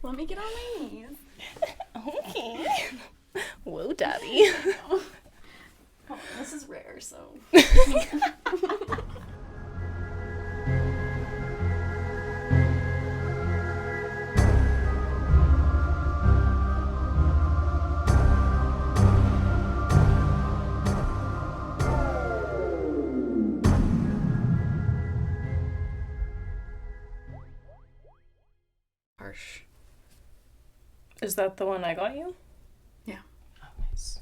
Let me get on my knees. Okay. Whoa, Daddy. Oh, this is rare, so. Harsh. Is that the one I got you? Yeah. Oh, nice.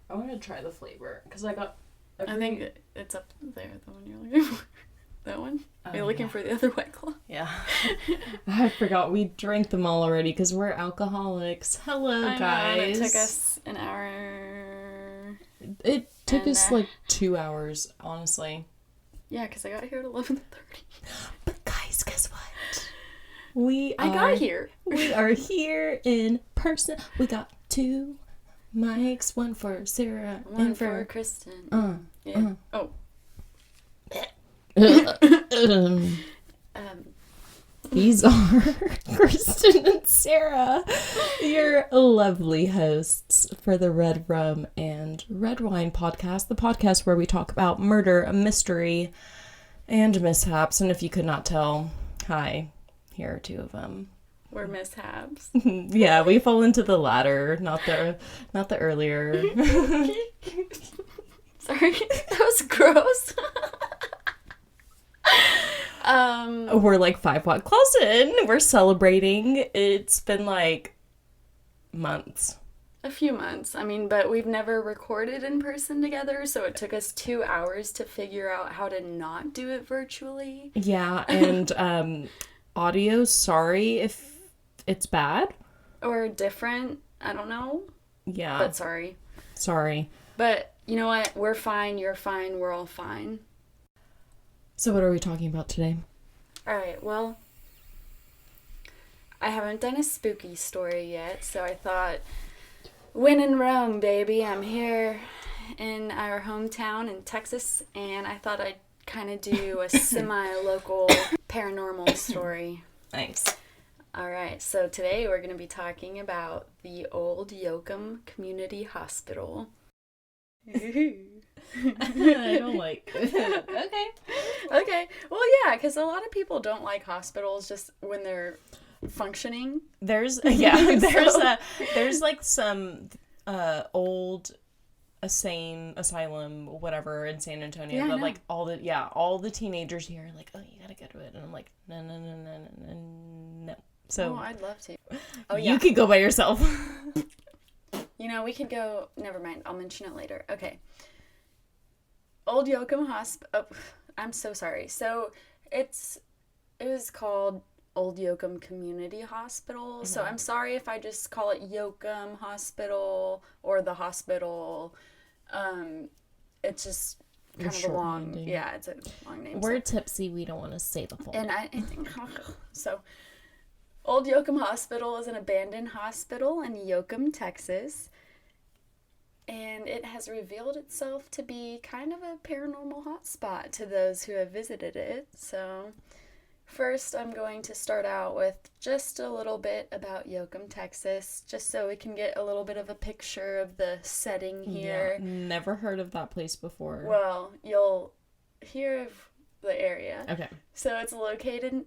I want to try the flavor because I got. I think it's up there, the one you're looking for. That one? You're looking for the other White Claw? Yeah. I forgot we drank them all already because we're alcoholics. Hello, I guys. know, and it took us an hour. It took us like 2 hours, honestly. Yeah, because I got here at 11:30. But guys, guess what? I got here. We are here in person. We got 2 mics, one for Sarah One and for Kristen. Yeah. Oh. These are Kristen and Sara, your lovely hosts for the Red Rum and Red Wine podcast, the podcast where we talk about murder, mystery, and mishaps. And if you could not tell, hi, here are 2 of them. We're mishaps. Yeah, we fall into the latter, not the earlier. Sorry, that was gross. We're like 5 White Claws in. We're celebrating. It's been like months. A few months. I mean, but we've never recorded in person together, so it took us 2 hours to figure out how to not do it virtually. Yeah, and audio, sorry if it's bad. Or different. I don't know. Yeah. But sorry. Sorry. But you know what? We're fine. You're fine. We're all fine. So what are we talking about today? Alright, well, I haven't done a spooky story yet, so I thought, when in Rome, baby, I'm here in our hometown in Texas, and I thought I'd kind of do a semi-local paranormal story. Thanks. Alright, so today we're going to be talking about the old Yoakum Community Hospital. I don't like it. Okay. Well, yeah, because a lot of people don't like hospitals just when they're functioning. There's like some old insane asylum whatever in San Antonio, Yeah, but like all the teenagers here are like, oh, you gotta go to it, and I'm like, no. So I'd love to. Oh yeah, you could go by yourself. You know, we could go. Never mind. I'll mention it later. Okay. Old Yoakum Hospital. Oh, I'm so sorry. So it was called Old Yoakum Community Hospital. Mm-hmm. So I'm sorry if I just call it Yoakum Hospital or the hospital. It's just kind of a long. Name. Yeah, it's a long name. We're tipsy. We don't want to say the full. And I think so. Old Yoakum Hospital is an abandoned hospital in Yoakum, Texas. And it has revealed itself to be kind of a paranormal hotspot to those who have visited it. So first I'm going to start out with just a little bit about Yoakum, Texas, just so we can get a little bit of a picture of the setting here. Yeah, never heard of that place before. Well, you'll hear of the area. Okay. So it's located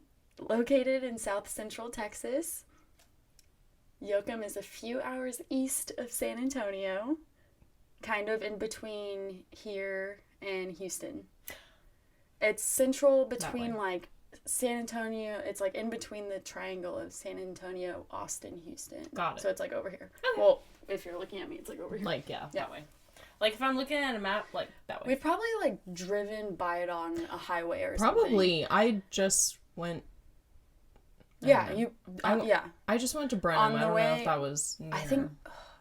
in south central Texas. Yoakum is a few hours east of San Antonio, kind of in between here and Houston. It's central between like San Antonio. It's like in between the triangle of San Antonio, Austin, Houston. Got it. So it's like over here. Okay. Well, if you're looking at me, it's like over here. Like, that way. Like, if I'm looking at a map, like, that way. We've probably, like, driven by it on a highway or something. Probably. I just went... Yeah, I just went to Brenham. I don't know if that was near. I think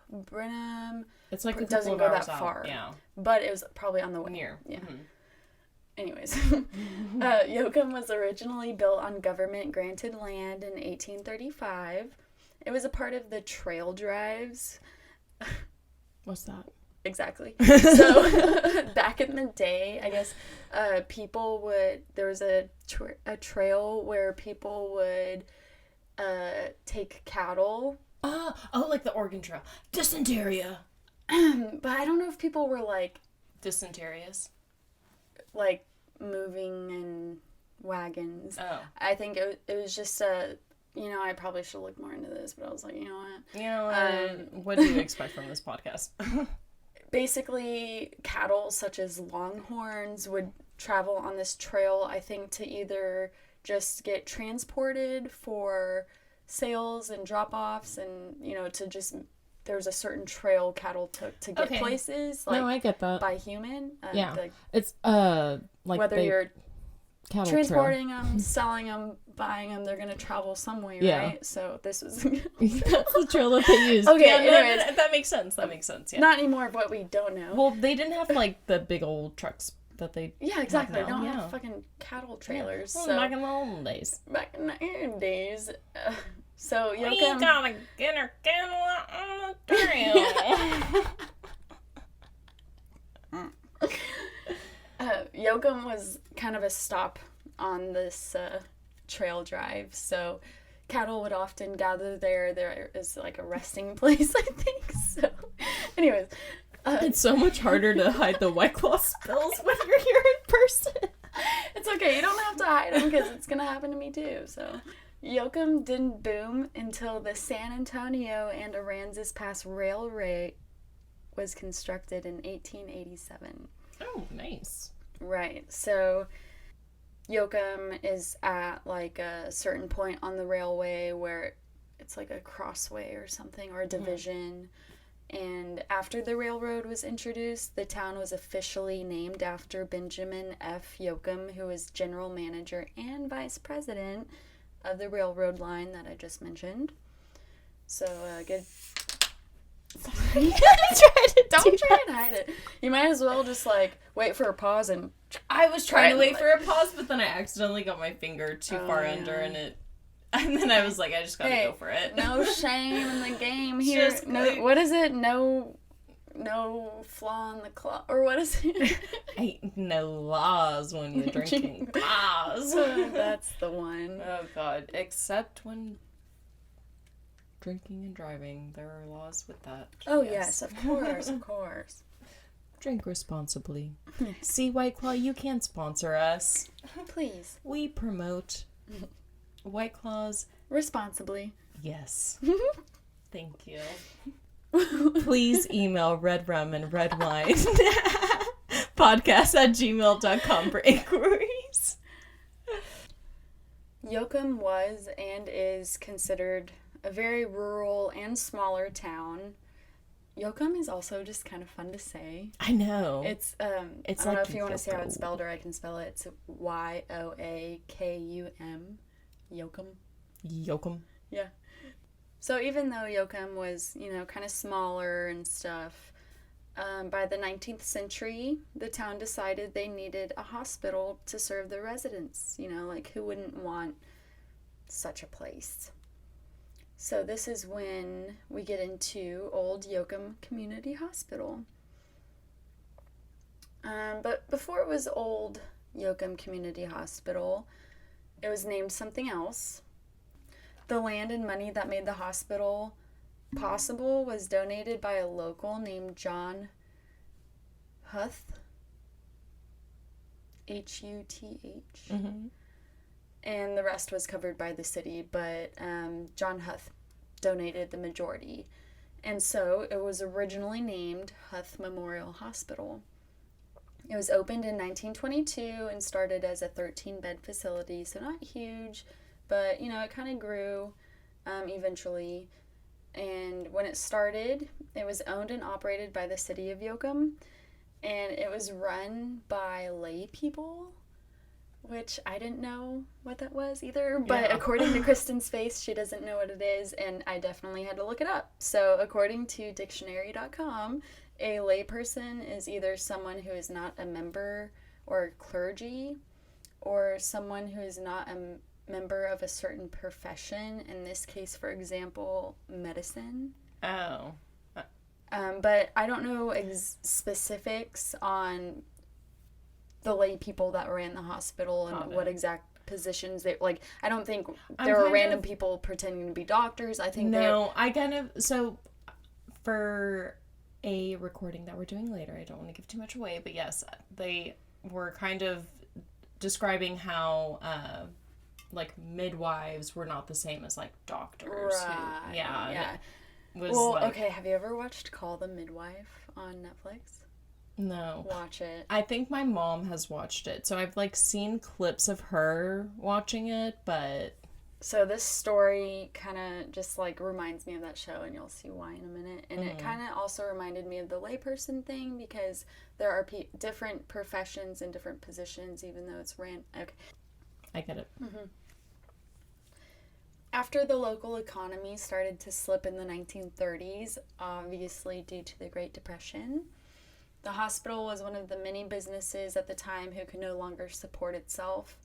Brenham... It's like it doesn't go that out. far. Yeah. But it was probably on the way. Near. Yeah. Mm-hmm. Anyways, Yoakum was originally built on government-granted land in 1835. It was a part of the trail drives. What's that? Exactly. So back in the day, I guess there was a trail where people would take cattle. Oh, like the Oregon Trail. Dysentery. But I don't know if people were, like... Dysenterious? Like, moving in wagons. Oh. I think it was just I probably should look more into this, but I was like, you know what? You know what do you expect from this podcast? Basically, cattle such as longhorns would travel on this trail, I think, to either just get transported for sales and drop-offs and, to just... There's a certain trail cattle took to get places. Like, no, I get that. By human. Yeah. Like, it's, like... Whether you're cattle transporting them, selling them, buying them, they're going to travel some way, right? So this was... That's the trail that they used. Okay, anyways. That makes sense. Yeah. Not anymore of what we don't know. Well, they didn't have, like, the big old trucks that they... Yeah, exactly. They don't have fucking cattle trailers. Yeah. So back in the olden days. Back in the olden days. So Yoakum... We gotta get our cattle on the trail. Yoakum was kind of a stop on this trail drive, so cattle would often gather there. There is like a resting place, I think. So, anyways, it's so much harder to hide the White Claw spills when you're here in person. It's okay. You don't have to hide them because it's gonna happen to me too. So, Yoakum didn't boom until the San Antonio and Aransas Pass Railway was constructed in 1887. Oh, nice. Right. So Yoakum is at like a certain point on the railway where it's like a crossway or something, or a division. And after the railroad was introduced, the town was officially named after Benjamin F. Yoakum, who was general manager and vice president of the railroad line that I just mentioned. So, good. Don't try and hide it. You might as well just, like, wait for a pause and... I was trying to wait for a pause, but then I accidentally got my finger too far under, and then I was like, I just gotta go for it. No shame in the game here. What is it? No flaw in the claw, or what is it? Ain't no laws when you're drinking claws. That's the one. Oh God! Except when drinking and driving, there are laws with that. Oh yes, of course. Drink responsibly. See, White Claw, you can sponsor us. Please. We promote White Claws responsibly. Yes. Thank you. Please email redrum and redwine podcast@gmail.com for inquiries. Yoakum was and is considered a very rural and smaller town. Yoakum is also just kind of fun to say. I know. It's I don't know if you want to say how it's spelled, or I can spell it. It's Yoakum. Yoakum. Yeah. So even though Yoakum was, kind of smaller and stuff, by the 19th century, the town decided they needed a hospital to serve the residents. Like, who wouldn't want such a place? So this is when we get into Old Yoakum Community Hospital. But before it was Old Yoakum Community Hospital, it was named something else. The land and money that made the hospital possible was donated by a local named John Huth. Huth. Mm-hmm. And the rest was covered by the city, but John Huth donated the majority. And so it was originally named Huth Memorial Hospital. It was opened in 1922 and started as a 13-bed facility, so not huge, but, it kind of grew eventually. And when it started, it was owned and operated by the city of Yoakum, and it was run by lay people, which I didn't know what that was either, but according to Kristen's face, she doesn't know what it is, and I definitely had to look it up. So according to dictionary.com, a layperson is either someone who is not a member or clergy, or someone who is not a member of a certain profession, in this case, for example, medicine. Oh. But I don't know specifics on the lay people that were in the hospital and what exact positions. They like, I don't think there were random people pretending to be doctors. I think so for a recording that we're doing later, I don't want to give too much away, but yes, they were kind of describing how like midwives were not the same as like doctors. Right. Who, yeah. Okay, have you ever watched Call the Midwife on Netflix? No. Watch it. I think my mom has watched it, so I've like seen clips of her watching it, but so this story kind of just like reminds me of that show, and you'll see why in a minute. And it kind of also reminded me of the layperson thing, because there are different professions and different positions, even though it's okay. I get it. Mm-hmm. After the local economy started to slip in the 1930s, obviously due to the Great Depression, the hospital was one of the many businesses at the time who could no longer support itself.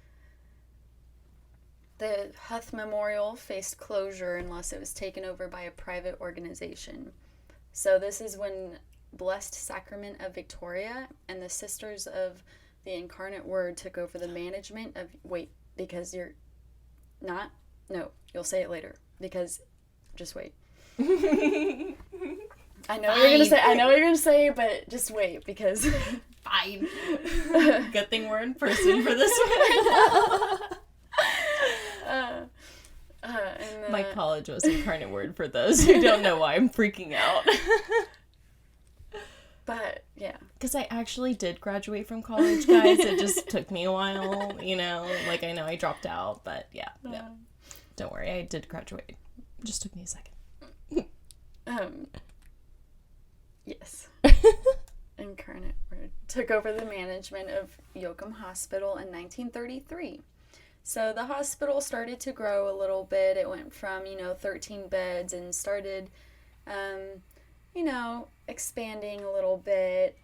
The Huth Memorial faced closure unless it was taken over by a private organization. So this is when Blessed Sacrament of Victoria and the Sisters of the Incarnate Word took over the management of... Wait, because you're not... No, you'll say it later. Because... Just wait. I know what you're gonna say, but just wait, because... Fine. Good thing we're in person for this one. My college was Incarnate Word, for those who don't know why I'm freaking out. But, yeah. Because I actually did graduate from college, guys. It just took me a while, you know. Like, I know I dropped out, but yeah. No. Don't worry, I did graduate. It just took me a second. Yes. Incarnate Word took over the management of Yoakum Hospital in 1933. So the hospital started to grow a little bit. It went from, 13 beds and started, expanding a little bit.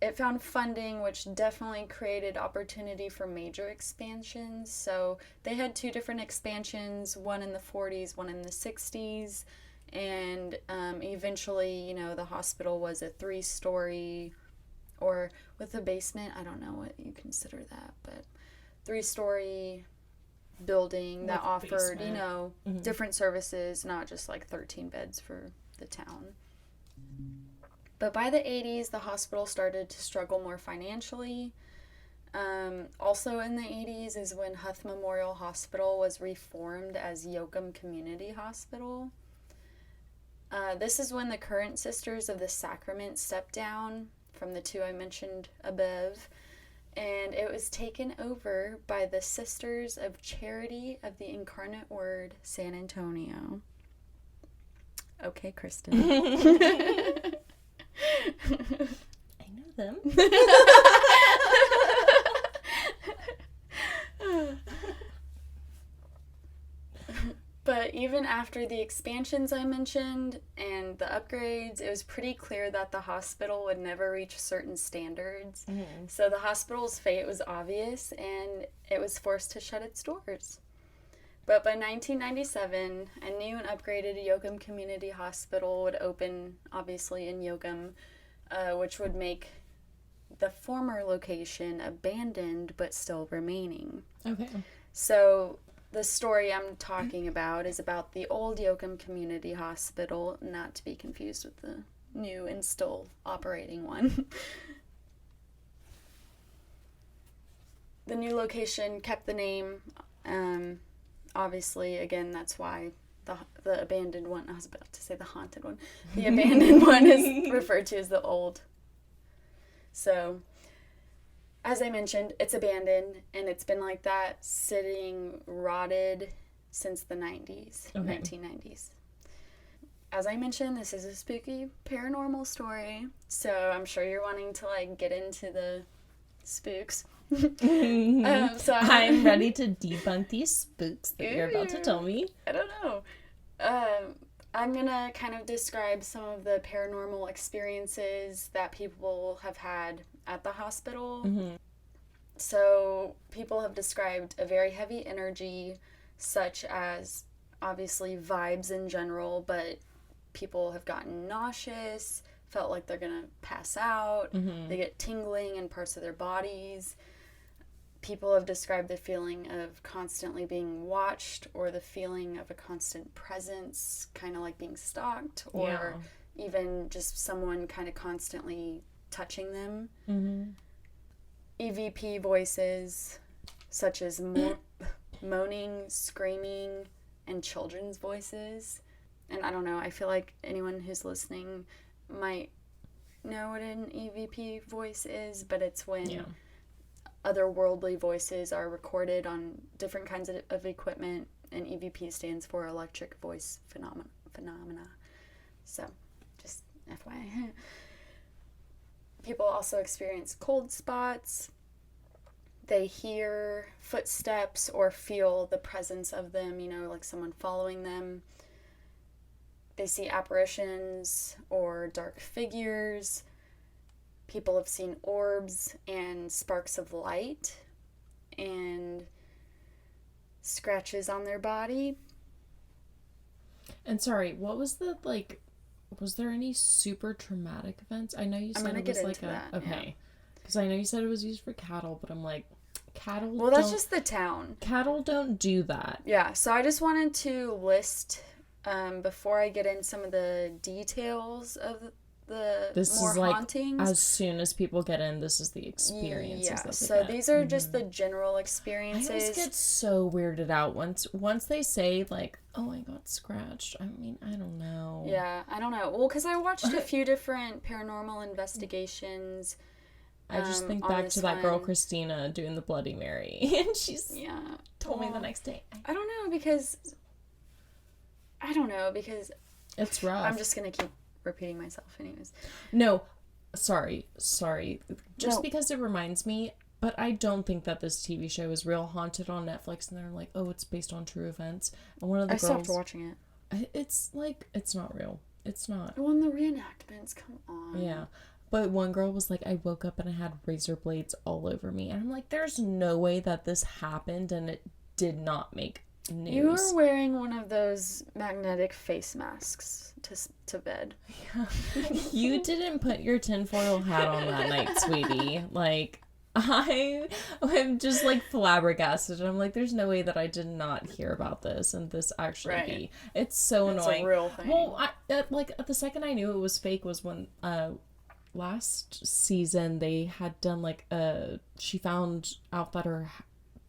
It found funding, which definitely created opportunity for major expansions. So they had 2 different expansions, one in the 40s, one in the 60s. And eventually, the hospital was a 3-story, or with a basement, I don't know what you consider that, but 3-story building that offered, different services, not just like 13 beds for the town. But by the 80s, the hospital started to struggle more financially. Also in the 80s is when Huth Memorial Hospital was reformed as Yoakum Community Hospital. This is when the current Sisters of the Sacrament stepped down from the 2 I mentioned above, and it was taken over by the Sisters of Charity of the Incarnate Word, San Antonio. Okay, Kristen. I know them. But even after the expansions I mentioned and the upgrades, it was pretty clear that the hospital would never reach certain standards. Mm-hmm. So the hospital's fate was obvious, and it was forced to shut its doors. But by 1997, a new and upgraded Yoakum Community Hospital would open, obviously in Yoakum, which would make the former location abandoned but still remaining. Okay. So the story I'm talking about is about the old Yoakum Community Hospital, not to be confused with the new and still operating one. The new location kept the name. Obviously, again, that's why the abandoned one, I was about to say the haunted one, the abandoned one is referred to as the old. So, as I mentioned, it's abandoned, and it's been like that, sitting rotted since the 90s, okay. 1990s. As I mentioned, this is a spooky paranormal story, so I'm sure you're wanting to, get into the spooks. So I'm ready to debunk these spooks that you're about to tell me. I don't know. I'm gonna kind of describe some of the paranormal experiences that people have had at the hospital. Mm-hmm. So people have described a very heavy energy, such as obviously vibes in general, but people have gotten nauseous, felt like they're gonna pass out. Mm-hmm. They get tingling in parts of their bodies. people have described the feeling of constantly being watched, or the feeling of a constant presence, kind of like being stalked, or even just someone kind of constantly touching them. Mm-hmm. EVP voices, such as moaning, screaming, and children's voices. And I don't know, I feel like anyone who's listening might know what an EVP voice is, but it's when otherworldly voices are recorded on different kinds of equipment, and EVP stands for electric voice phenomena. So, just FYI. People also experience cold spots. They hear footsteps or feel the presence of them, like someone following them. They see apparitions or dark figures. People have seen orbs and sparks of light and scratches on their body. And sorry, what was was there any super traumatic events? I know you said it was like a... Okay. Because I know you said it was used for cattle, but I'm like, cattle Well, that's just the town. Cattle don't do that. Yeah, so I just wanted to list, before I get in some of the details of the more hauntings. As soon as people get in, this is the experiences that they so get. These are just the general experiences. I always get so weirded out once they say, like, oh, I got scratched. I mean, I don't know. Yeah, I don't know. Well, because I watched a few different paranormal investigations. I just think back to that girl, Christina, doing the Bloody Mary. And she's told me the next day. I don't know, because it's rough. I'm just going to keep repeating myself anyways. No, sorry. Just because it reminds me, but I don't think that this TV show is real. Haunted on Netflix, and they're like, oh, it's based on true events. And one of the girls... I stopped watching it. It's like, it's not real. It's not. Well, in the reenactments, come on. Yeah. But one girl was like, I woke up and I had razor blades all over me. And I'm like, there's no way that this happened, and it did not make news. You were wearing one of those magnetic face masks to bed. Yeah. You didn't put your tinfoil hat on that night, sweetie. Like, I am just like flabbergasted. I'm like, there's no way that I did not hear about this and this actually be. It's so annoying. It's a real thing. Well, the second I knew it was fake was when last season they had done like she found out that her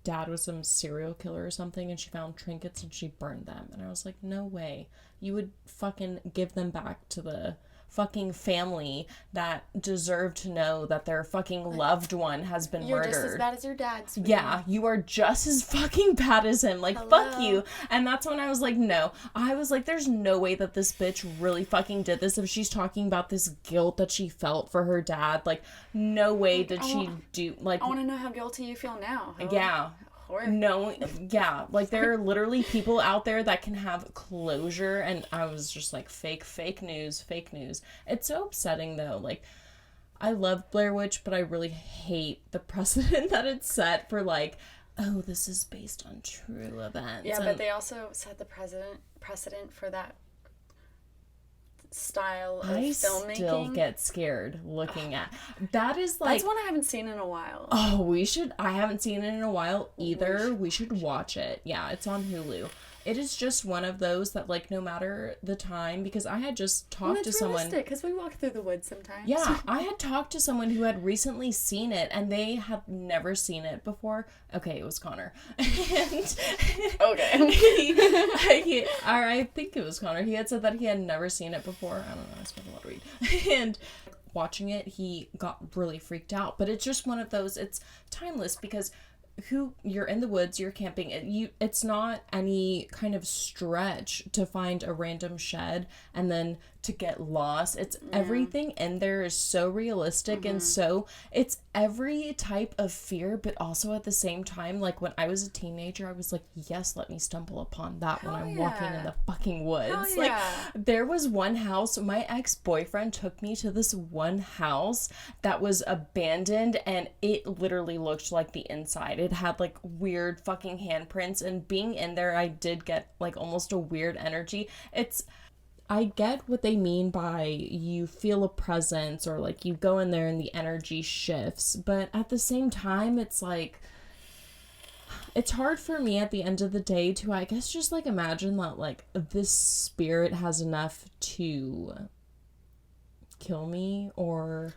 dad was some serial killer or something, and she found trinkets and she burned them, and I was like, no way you would fucking give them back to the fucking family that deserve to know that their fucking loved one has been murdered. You're just as bad as your dad. Sweetie. Yeah, you are just as fucking bad as him. Like, Hello. Fuck you. And that's when I was like, no. I was like, there's no way that this bitch really fucking did this. If she's talking about this guilt that she felt for her dad, like, no way did she do, like... I want to know how guilty you feel now. Yeah. No, yeah, like there are literally people out there that can have closure, and I was just like, fake news. It's so upsetting though. Like, I love Blair Witch, but I really hate the precedent that it's set for, like, oh, this is based on true events. Yeah, but they also set the precedent for that style of filmmaking. I still get scared looking at that. Is like, that's one I haven't seen in a while. Oh, we should. I haven't seen it in a while either. We should watch it. Yeah, it's on Hulu. It is just one of those that, like, no matter the time, because I had just talked to someone. Because we walk through the woods sometimes. Yeah, I had talked to someone who had recently seen it, and they had never seen it before. Okay, it was Connor. And okay. I think it was Connor. He had said that he had never seen it before. I don't know. I spent a lot of read. And watching it, he got really freaked out. But it's just one of those. It's timeless because. You're in the woods, you're camping, it's not any kind of stretch to find a random shed and then to get lost. It's everything in there is so realistic, and so it's every type of fear, but also at the same time, like, when I was a teenager, I was like, yes, let me stumble upon that when I'm walking in the fucking woods. Like, there was one house, my ex-boyfriend took me to this one house that was abandoned, and it literally looked like the inside. It had, like, weird fucking handprints, and being in there, I did get, like, almost a weird energy. I get what they mean by you feel a presence, or, like, you go in there and the energy shifts, but at the same time, it's like, It's hard for me at the end of the day to, I guess, just, like, imagine that, like, this spirit has enough to kill me, or...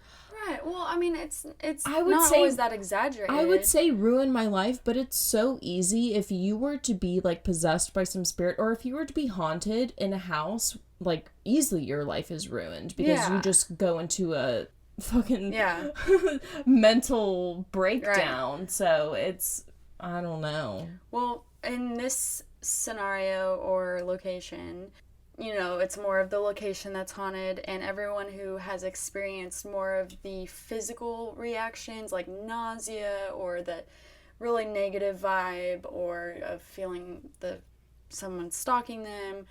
Right. Well, I mean, it's I would not say, always that exaggerated. I would say ruin my life, but it's so easy if you were to be, like, possessed by some spirit, or if you were to be haunted in a house, like, easily your life is ruined, because you just go into a fucking mental breakdown. Right. So it's, I don't know. Well, in this scenario or location, you know, it's more of the location that's haunted, and everyone who has experienced more of the physical reactions, like nausea or the really negative vibe, or of feeling someone stalking them,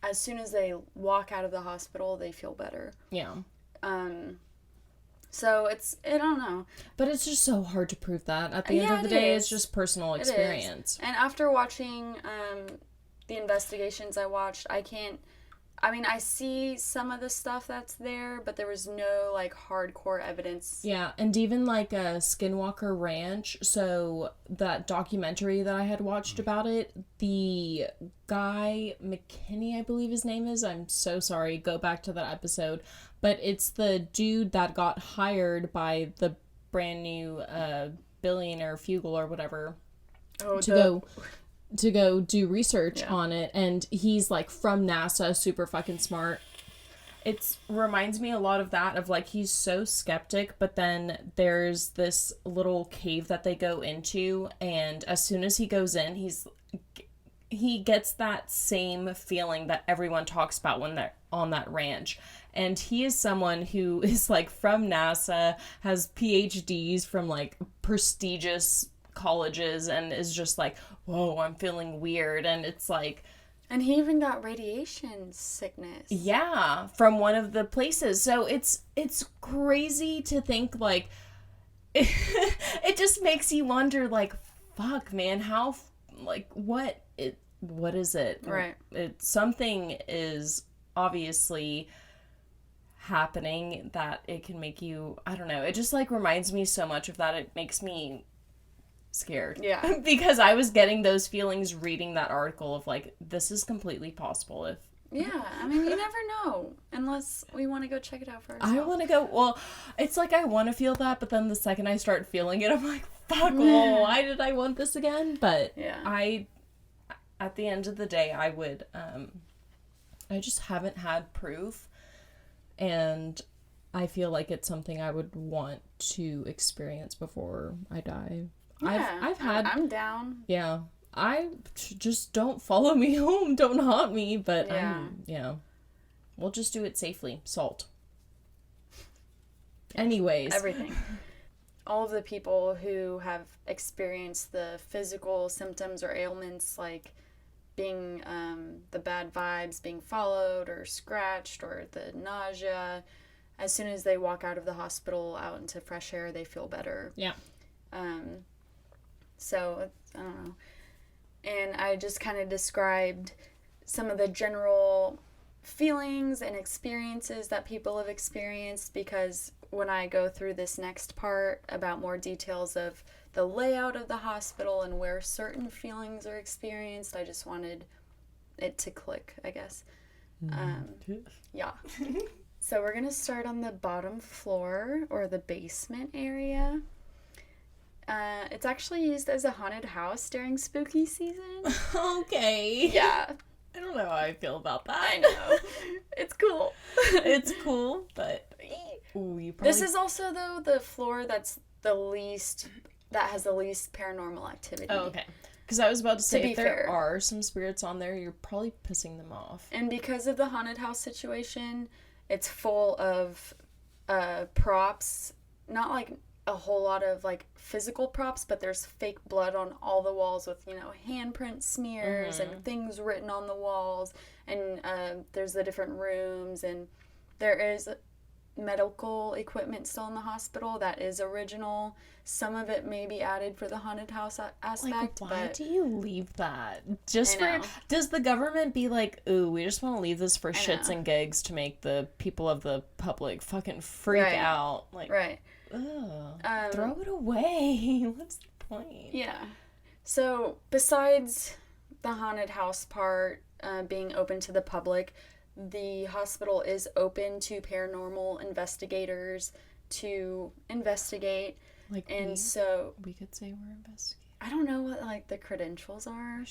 as soon as they walk out of the hospital, they feel better. Yeah. So I don't know. But it's just so hard to prove that. At the end of the day, it's just personal experience. And after watching the investigations I watched, I see some of the stuff that's there, but there was no, like, hardcore evidence. Yeah, and even, like, Skinwalker Ranch, so that documentary that I had watched about it, the guy, McKinney, I believe his name is, I'm so sorry, go back to that episode, but it's the dude that got hired by the brand new billionaire Fugel or whatever to go do research on it, and he's, like, from NASA, super fucking smart. It reminds me a lot of that, of, like, he's so skeptic, but then there's this little cave that they go into, and as soon as he goes in, he gets that same feeling that everyone talks about when they're on that ranch. And he is someone who is, like, from NASA, has PhDs from, like, prestigious colleges, and is just like, whoa, I'm feeling weird. And it's like, and he even got radiation sickness. Yeah, from one of the places. So it's crazy to think, like, it just makes you wonder, like, fuck, man, how, like, what is it? Right. Something is obviously happening that it can make you, I don't know, it just, like, reminds me so much of that. It makes me scared. Yeah. Because I was getting those feelings reading that article of, like, this is completely possible if... Yeah, I mean, you never know, unless we want to go check it out for ourselves. I want to go, well, it's like I want to feel that, but then the second I start feeling it, I'm like, fuck, well, why did I want this again? But at the end of the day, I would, I just haven't had proof, and I feel like it's something I would want to experience before I die. Yeah, I've had... I'm down. Yeah. I just don't follow me home. Don't haunt me. But, we'll just do it safely. Salt. Anyways. Everything. All of the people who have experienced the physical symptoms or ailments, like being the bad vibes being followed or scratched, or the nausea, as soon as they walk out of the hospital out into fresh air, they feel better. Yeah. So, I don't know. And I just kind of described some of the general feelings and experiences that people have experienced, because when I go through this next part about more details of the layout of the hospital and where certain feelings are experienced, I just wanted it to click, I guess. Yeah. So we're going to start on the bottom floor, or the basement area. It's actually used as a haunted house during spooky season. Okay. Yeah. I don't know how I feel about that. I know. It's cool. It's cool, but... Ooh, This is also, though, the floor that has the least paranormal activity. Oh, okay. Because I was about to say, if there are some spirits on there, you're probably pissing them off. And because of the haunted house situation, it's full of props, not like a whole lot of, like, physical props, but there's fake blood on all the walls with, handprint smears and things written on the walls, and there's the different rooms, and there is medical equipment still in the hospital that is original. Some of it may be added for the haunted house aspect. Like, why do you leave that? Does the government be like, ooh, we just want to leave this for shits and gigs to make the people of the public fucking freak out? Like, right. ugh, throw it away. What's the point? Yeah. So, besides the haunted house part being open to the public, the hospital is open to paranormal investigators to investigate. Like, and we could say we're investigating. I don't know what like the credentials are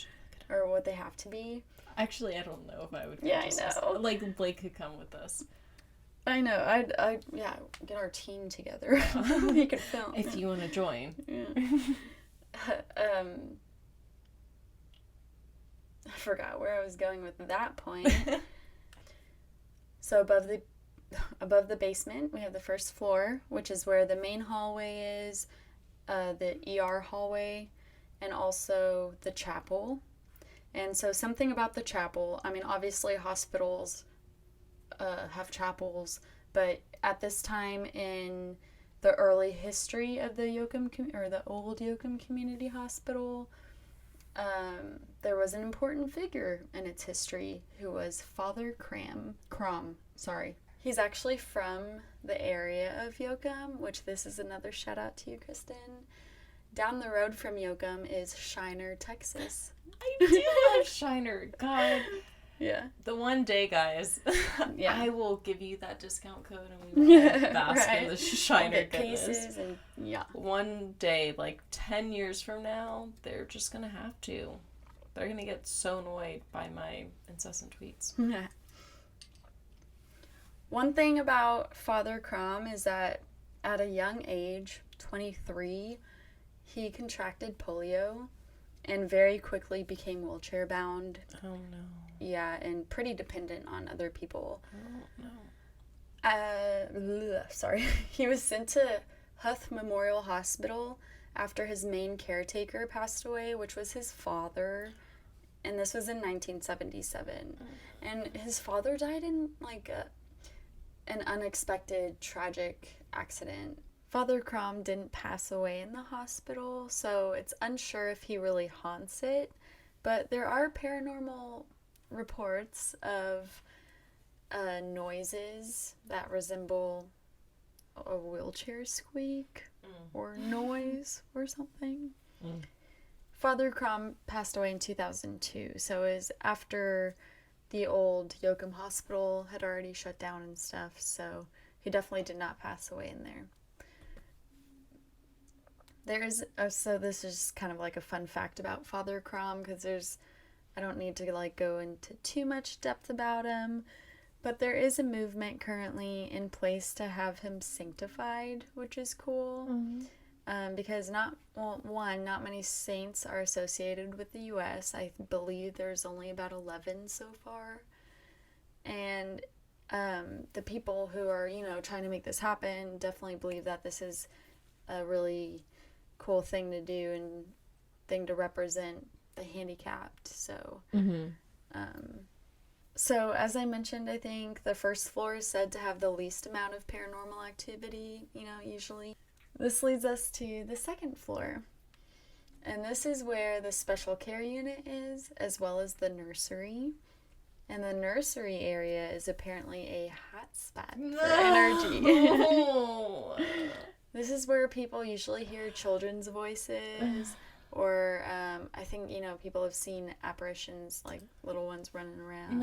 or what they have to be. Actually, I don't know if I would. Yeah, I know. Like Blake could come with us. I know. I'd get our team together. We could film. If you want to join. Yeah. I forgot where I was going with that point. So above the basement, we have the first floor, which is where the main hallway is, the ER hallway, and also the chapel. And so something about the chapel, I mean, obviously hospitals have chapels, but at this time in the early history of the the old Yoakum Community Hospital, there was an important figure in its history who was Father Crom. He's actually from the area of Yoakum, which this is another shout out to you, Kristen. Down the road from Yoakum is Shiner, Texas. I do love Shiner. God. Yeah. The one day, guys, Yeah. I will give you that discount code and we will bask in the Shiner goodness. Cases and yeah. One day, like 10 years from now, they're just going to have to. They're going to get so annoyed by my incessant tweets. One thing about Father Crom is that at a young age, 23, he contracted polio and very quickly became wheelchair bound. Oh no. Yeah, and pretty dependent on other people. Oh no. Sorry. He was sent to Huth Memorial Hospital after his main caretaker passed away, which was his father. And this was in 1977. And his father died in like an unexpected tragic accident. Father Crom didn't pass away in the hospital, so it's unsure if he really haunts it. But there are paranormal reports of noises that resemble a wheelchair squeak or noise or something. Father Crom passed away in 2002, so it was after the old Yoakum Hospital had already shut down and stuff, so he definitely did not pass away in there. So this is kind of like a fun fact about Father Crom, because I don't need to like go into too much depth about him, but there is a movement currently in place to have him sanctified, which is cool. Because not many saints are associated with the U.S. I believe there's only about 11 so far. And the people who are, trying to make this happen definitely believe that this is a really cool thing to do and thing to represent the handicapped. So, so as I mentioned, I think the first floor is said to have the least amount of paranormal activity, usually. This leads us to the second floor. And this is where the special care unit is, as well as the nursery. And the nursery area is apparently a hot spot for energy. This is where people usually hear children's voices, or I think, people have seen apparitions, like little ones running around.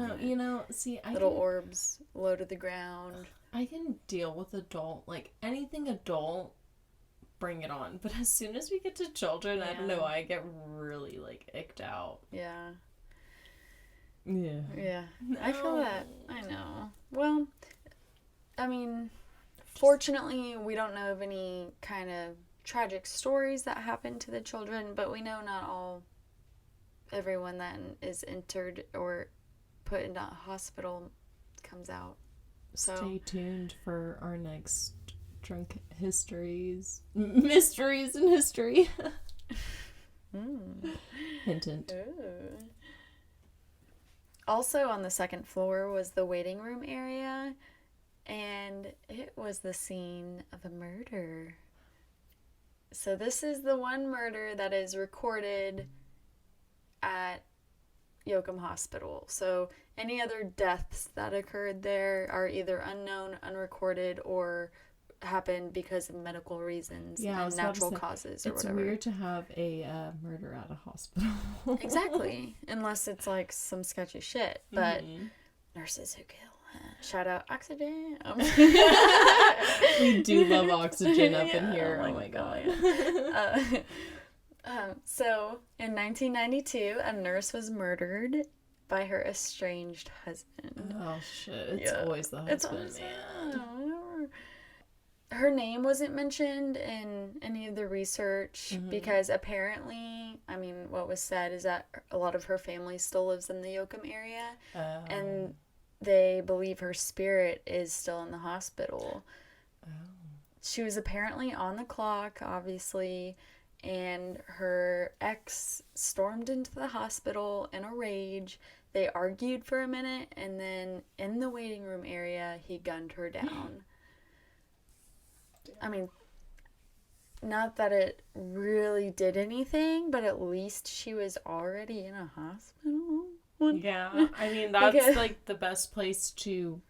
Little orbs low to the ground. I can deal with adult, like anything adult, bring it on. But as soon as we get to children, I don't know, I get really, like, icked out. Yeah. Yeah. Yeah. No. I feel that. I know. Well, I mean, fortunately, we don't know of any kind of tragic stories that happen to the children, but we know not everyone that is entered or put into a hospital comes out. So stay tuned for our next drunk mysteries in history. Hint, hint. Ooh. Also on the second floor was the waiting room area, and it was the scene of a murder. So this is the one murder that is recorded at Yoakum Hospital. So any other deaths that occurred there are either unknown, unrecorded, or happened because of medical reasons Yeah, and natural causes or it's whatever. It's weird to have a murder at a hospital. Exactly. Unless it's like some sketchy shit. But nurses who kill. Shout out Oxygen. We do love Oxygen up in here. Oh my god. So, in 1992, a nurse was murdered by her estranged husband. Oh shit. It's always the husband, man. Her name wasn't mentioned in any of the research because apparently, I mean, what was said is that a lot of her family still lives in the Yoakum area. And they believe her spirit is still in the hospital. She was apparently on the clock, obviously, and her ex stormed into the hospital in a rage. They argued for a minute, and then in the waiting room area, he gunned her down. I mean, not that it really did anything, but at least she was already in a hospital. Yeah, I mean, that's like the best place to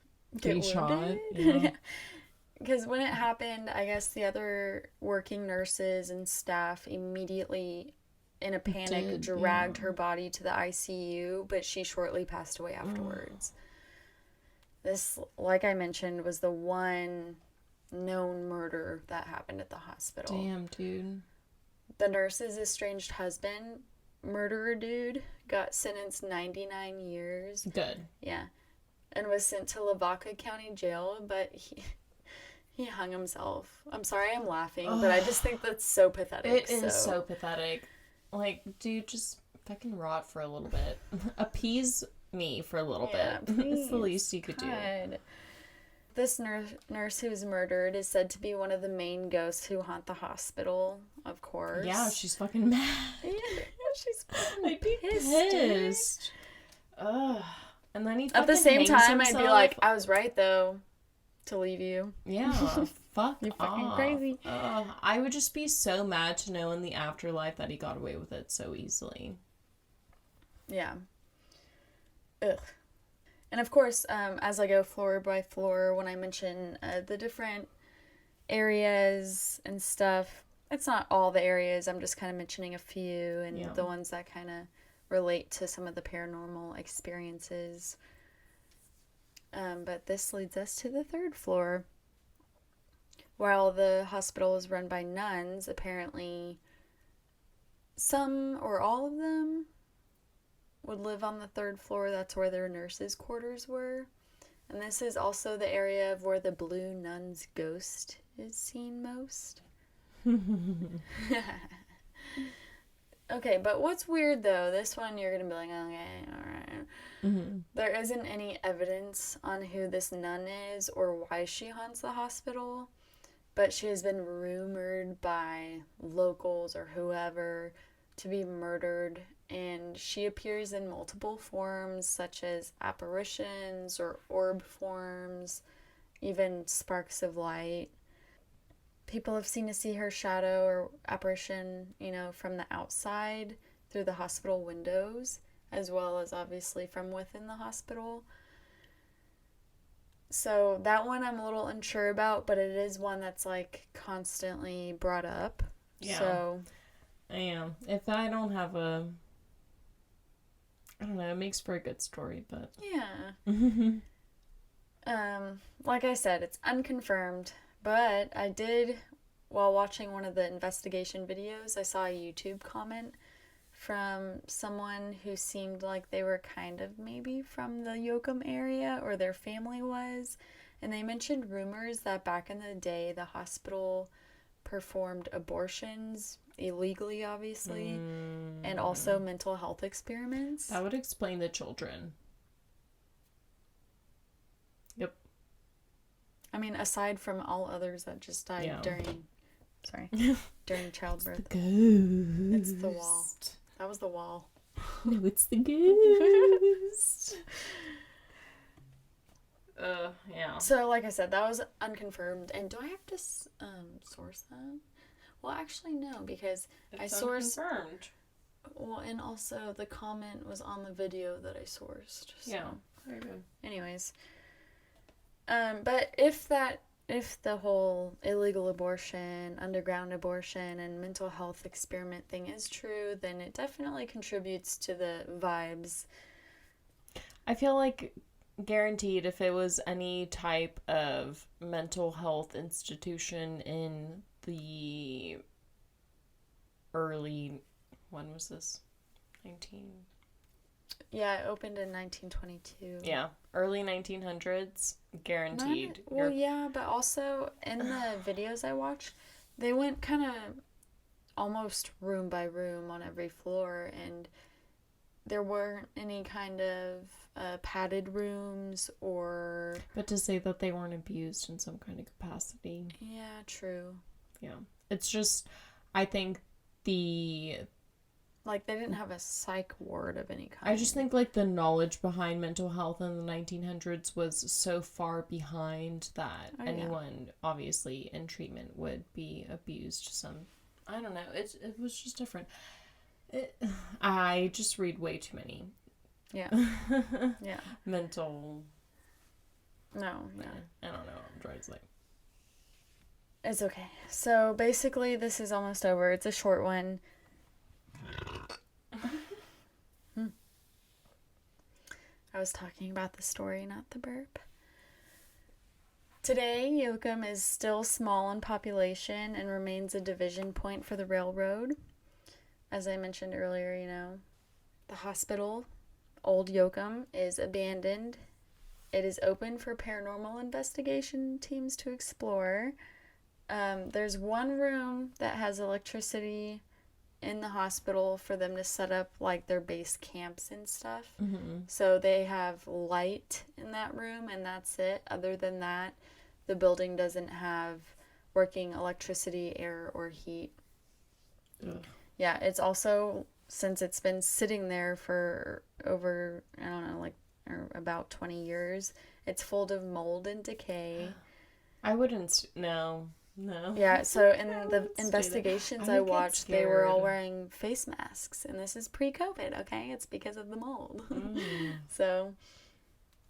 be shot. Yeah. Because when it happened, I guess the other working nurses and staff immediately, in a panic, dragged her body to the ICU, but she shortly passed away afterwards. This, like I mentioned, was the one known murder that happened at the hospital. Damn, dude. The nurse's estranged husband, murderer dude, got sentenced 99 years. Good. Yeah. And was sent to Lavaca County Jail, but he hung himself. I'm sorry I'm laughing, but I just think that's so pathetic. It is so pathetic. Like, dude, just fucking rot for a little bit. Appease me for a little bit. Please. It's the least you could do. This nurse who was murdered is said to be one of the main ghosts who haunt the hospital, of course. Yeah, she's fucking mad. Yeah, she's fucking I'd be pissed. Ugh. And then he at the same time, himself. I'd be like, I was right, though, to leave you. Yeah, fuck You're fucking off. crazy. I would just be so mad to know in the afterlife that he got away with it so easily. Yeah. Ugh. And of course, as I go floor by floor, when I mention the different areas and stuff, it's not all the areas. I'm just kind of mentioning a few and the ones that kind of relate to some of the paranormal experiences. But this leads us to the third floor. While the hospital is run by nuns, apparently some or all of them would live on the third floor. That's where their nurses' quarters were. And this is also the area of where the blue nun's ghost is seen most. Okay, but what's weird though, this one you're going to be like, okay, alright. Mm-hmm. There isn't any evidence on who this nun is or why she haunts the hospital, but she has been rumored by locals or whoever to be murdered, and she appears in multiple forms such as apparitions or orb forms, even sparks of light. People have seen to see her shadow or apparition, from the outside through the hospital windows, as well as obviously from within the hospital. So that one I'm a little unsure about, but it is one that's like constantly brought up. Yeah. So I am. If I don't have I don't know, it makes for a good story, but yeah. Like I said, it's unconfirmed. But I did, while watching one of the investigation videos, I saw a YouTube comment from someone who seemed like they were kind of maybe from the Yoakum area, or their family was. And they mentioned rumors that back in the day, the hospital performed abortions illegally, obviously, and also mental health experiments. That would explain the children. Yep. I mean, aside from all others that just died during childbirth. It's the ghost. It's the wall. That was the wall. No, it's the ghost. Yeah. So, like I said, that was unconfirmed. And do I have to source that? Well, actually, no, because I sourced. Unconfirmed. Well, and also the comment was on the video that I sourced. So. Yeah. Very good. Anyways. But if that if the whole illegal abortion, underground abortion, and mental health experiment thing is true, then it definitely contributes to the vibes. I feel like guaranteed if it was any type of mental health institution in the early, when was this? 19... Yeah, it opened in 1922. Yeah, early 1900s, guaranteed. Yeah, but also in the videos I watched, they went kind of almost room by room on every floor, and there weren't any kind of padded rooms or... But to say that they weren't abused in some kind of capacity. Yeah, true. Yeah. It's just, I think the... Like, they didn't have a psych ward of any kind. I just think, like, the knowledge behind mental health in the 1900s was so far behind that anyone, obviously, in treatment would be abused I don't know. It was just different. I just read way too many. Yeah. Yeah. Mental... No, yeah. I don't know what I'm trying to say. It's okay. So, basically, this is almost over. It's a short one. I was talking about the story, not the burp. Today, Yoakum is still small in population and remains a division point for the railroad. As I mentioned earlier, the hospital, Old Yoakum, is abandoned. It is open for paranormal investigation teams to explore. There's one room that has electricity in the hospital for them to set up like their base camps and stuff. Mm-hmm. So they have light in that room and that's it. Other than that, the building doesn't have working electricity, air, or heat. Ugh. Yeah, it's also, since it's been sitting there for over, I don't know, like about 20 years, it's full of mold and decay. I wouldn't, no. Yeah, so in the investigations I watched, they were all wearing face masks, and this is pre-COVID, okay? It's because of the mold. So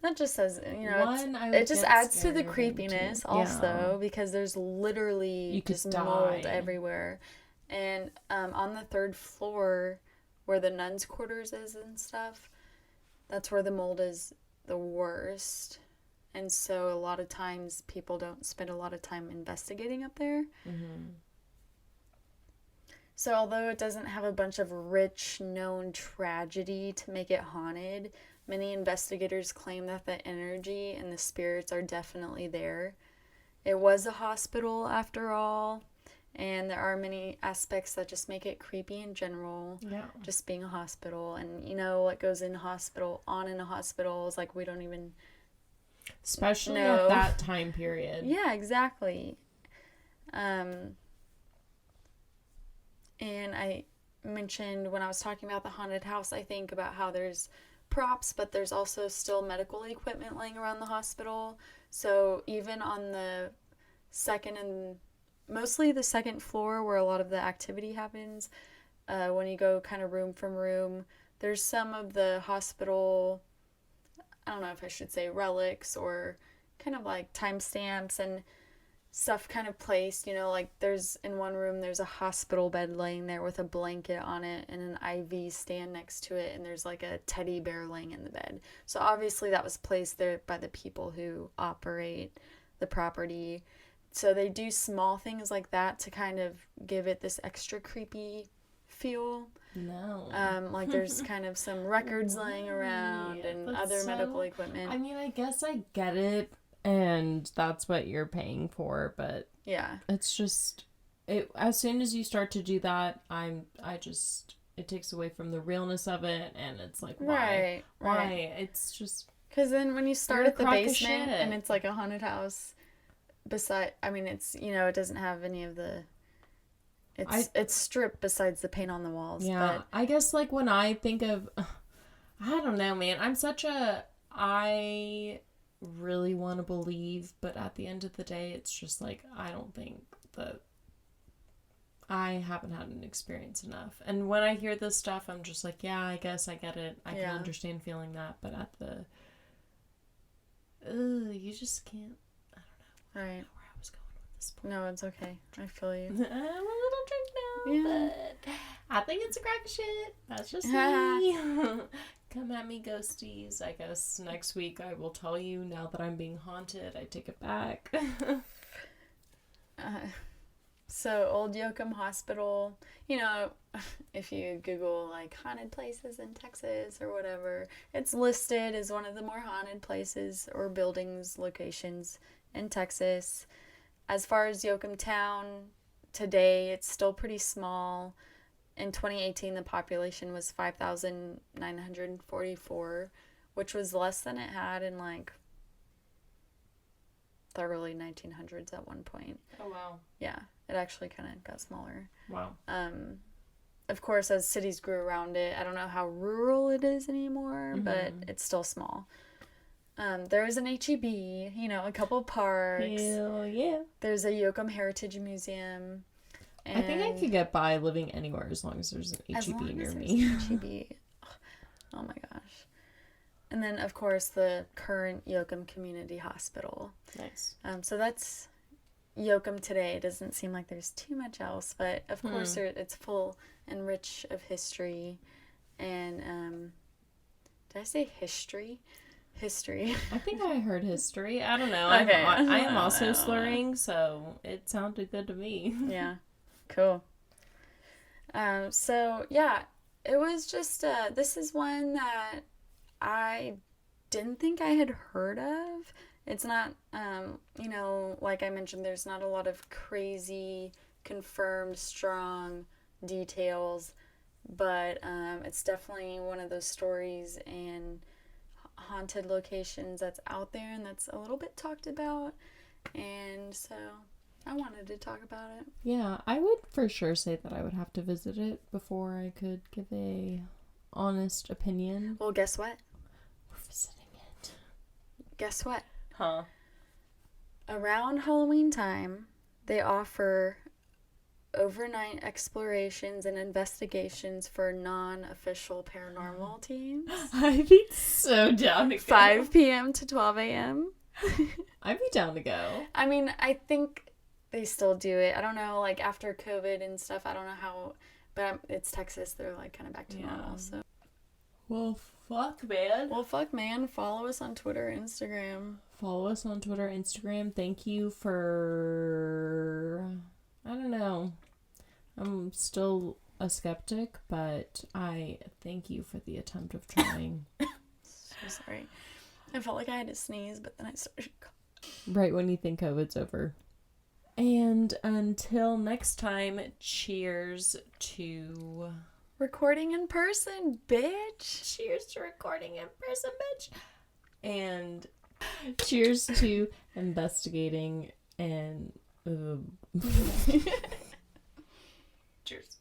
that just says, it just adds to the creepiness also, because there's literally just mold everywhere. And on the third floor, where the nuns' quarters is and stuff, that's where the mold is the worst. And so a lot of times people don't spend a lot of time investigating up there. Mm-hmm. So although it doesn't have a bunch of rich, known tragedy to make it haunted, many investigators claim that the energy and the spirits are definitely there. It was a hospital after all, and there are many aspects that just make it creepy in general. Yeah. Just being a hospital, and what goes in a hospital is like we don't even... Especially at that time period. Yeah, exactly. And I mentioned when I was talking about the haunted house, I think about how there's props, but there's also still medical equipment laying around the hospital. So even on the mostly the second floor where a lot of the activity happens, when you go kind of room from room, there's some of the hospital... I don't know if I should say relics or kind of like timestamps and stuff kind of placed, like there's in one room, there's a hospital bed laying there with a blanket on it and an IV stand next to it. And there's like a teddy bear laying in the bed. So obviously that was placed there by the people who operate the property. So they do small things like that to kind of give it this extra creepy feel. No. Like there's kind of some records laying around and other medical equipment. I mean, I guess I get it, and that's what you're paying for, but yeah, it's just as soon as you start to do that, it takes away from the realness of it, and it's like why? It's just because then when you start at the basement and it's like a haunted house, it's it doesn't have any of the. It's stripped besides the paint on the walls. Yeah, but I guess like when I think of, I don't know, man. I really want to believe, but at the end of the day, it's just like I don't think that I haven't had an experience enough. And when I hear this stuff, I'm just like, yeah, I guess I get it. I can understand feeling that, but at the, you just can't. I don't know. Right. Where I this point. No, it's okay. I feel you. I'm a little drunk now, Yeah. but I think it's a crack of shit. That's just me. Come at me, ghosties. I guess next week I will tell you, now that I'm being haunted, I take it back. So, Old Yoakum Hospital, you know, if you Google, like, haunted places in Texas or whatever, it's listed as one of the more haunted places or buildings, locations in Texas. As far as Yoakum Town, today, it's still pretty small. In 2018, the population was 5,944, which was less than it had in, like, the early 1900s at one point. Oh, wow. Yeah, it actually kind of got smaller. Wow. Of course, as cities grew around it, I don't know how rural it is anymore, but it's still small. There is an HEB, you know, a couple parks. Hell yeah. There's a Yoakum Heritage Museum. I think I could get by living anywhere as long as there's an HEB near me. HEB. Oh my gosh. And then, of course, the current Yoakum Community Hospital. Nice. So that's Yoakum today. It doesn't seem like there's too much else, but of course it's full and rich of history. And did I say history? History. I think I heard history. I don't know. Okay. I am also slurring, so it sounded good to me. Yeah. Cool. So, yeah, it was just, this is one that I didn't think I had heard of. It's not, you know, like I mentioned, there's not a lot of crazy, confirmed, strong details, but it's definitely one of those stories and haunted locations that's out there and that's a little bit talked about, and so I wanted to talk about it. Yeah, I would for sure say that I would have to visit it before I could give a honest opinion. Well, guess what? We're visiting it. Guess what? Huh? Around Halloween time, they offer overnight explorations and investigations for non-official paranormal teams. I'd be so down to go. 5 p.m. to 12 a.m. I'd be down to go. I mean, I think they still do it. I don't know, like, after COVID and stuff, I don't know how, but it's Texas. They're, like, kind of back to normal, so. Well, fuck, man. Well, fuck, man. Follow us on Twitter, Instagram. Follow us on Twitter, Instagram. Thank you for... I don't know. I'm still a skeptic, but I thank you for the attempt of trying. So sorry. I felt like I had to sneeze, but then I started coughing. Right when you think COVID's over. And until next time, cheers to... Recording in person, bitch. Cheers to recording in person, bitch. And cheers to investigating and... Cheers.